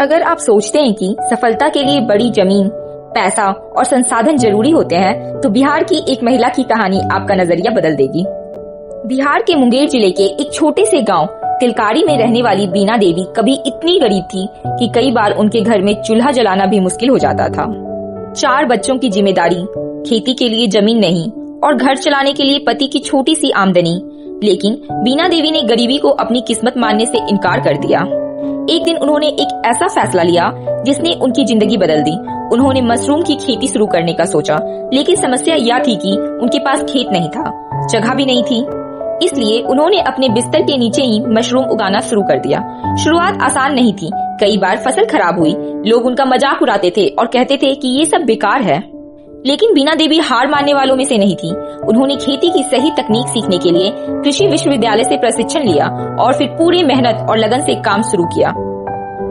अगर आप सोचते हैं कि सफलता के लिए बड़ी जमीन, पैसा और संसाधन जरूरी होते हैं, तो बिहार की एक महिला की कहानी आपका नजरिया बदल देगी। बिहार के मुंगेर जिले के एक छोटे से गांव तिलकारी में रहने वाली बीना देवी कभी इतनी गरीब थी कि कई बार उनके घर में चूल्हा जलाना भी मुश्किल हो जाता था। 4 बच्चों की जिम्मेदारी, खेती के लिए जमीन नहीं और घर चलाने के लिए पति की छोटी सी आमदनी, लेकिन बीना देवी ने गरीबी को अपनी किस्मत मानने से इनकार कर दिया। एक दिन उन्होंने एक ऐसा फैसला लिया जिसने उनकी जिंदगी बदल दी। उन्होंने मशरूम की खेती शुरू करने का सोचा, लेकिन समस्या यह थी कि उनके पास खेत नहीं था, जगह भी नहीं थी। इसलिए उन्होंने अपने बिस्तर के नीचे ही मशरूम उगाना शुरू कर दिया। शुरुआत आसान नहीं थी, कई बार फसल खराब हुई, लोग उनका मजाक उड़ाते थे और कहते थे कि ये सब बेकार है। लेकिन बीना देवी हार मानने वालों में से नहीं थी। उन्होंने खेती की सही तकनीक सीखने के लिए कृषि विश्वविद्यालय से प्रशिक्षण लिया और फिर पूरी मेहनत और लगन से काम शुरू किया।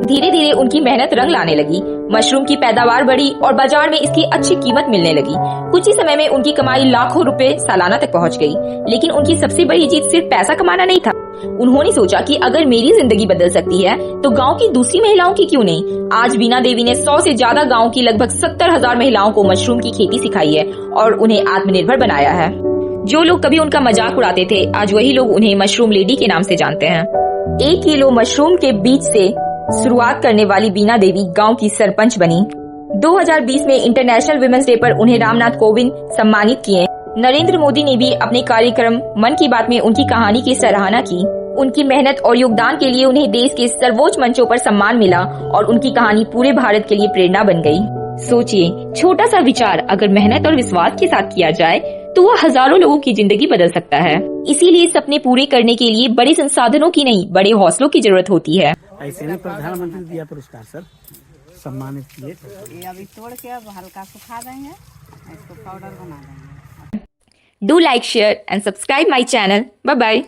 धीरे धीरे उनकी मेहनत रंग लाने लगी। मशरूम की पैदावार बढ़ी और बाजार में इसकी अच्छी कीमत मिलने लगी। कुछ ही समय में उनकी कमाई लाखों रुपए सालाना तक पहुंच गई। लेकिन उनकी सबसे बड़ी जीत सिर्फ पैसा कमाना नहीं था। उन्होंने सोचा कि अगर मेरी जिंदगी बदल सकती है तो गांव की दूसरी महिलाओं की क्यों नहीं। आज बीना देवी ने 100 से ज्यादा गांव की लगभग 70,000 महिलाओं को मशरूम की खेती सिखाई है और उन्हें आत्मनिर्भर बनाया है। जो लोग कभी उनका मजाक उड़ाते थे, आज वही लोग उन्हें मशरूम लेडी के नाम से जानते हैं। 1 किलो मशरूम के बीज से शुरुआत करने वाली बीना देवी गांव की सरपंच बनी। 2020 में इंटरनेशनल वुमेन्स डे पर उन्हें रामनाथ कोविंद सम्मानित किए। नरेंद्र मोदी ने भी अपने कार्यक्रम मन की बात में उनकी कहानी की सराहना की। उनकी मेहनत और योगदान के लिए उन्हें देश के सर्वोच्च मंचों पर सम्मान मिला और उनकी कहानी पूरे भारत के लिए प्रेरणा बन गई। सोचिए, छोटा सा विचार अगर मेहनत और विश्वास के साथ किया जाए तो वह हजारों लोगों की जिंदगी बदल सकता है। इसीलिए सपने पूरे करने के लिए बड़े संसाधनों की नहीं, बड़े हौसलों की जरूरत होती है। ऐसे ही प्रधानमंत्री दिया पुरस्कार सर, सम्मानित किए। ये अभी तोड़ के अब हल्का सुखा देंगे, इसको पाउडर बना देंगे। Do like, share and subscribe my channel. Bye bye.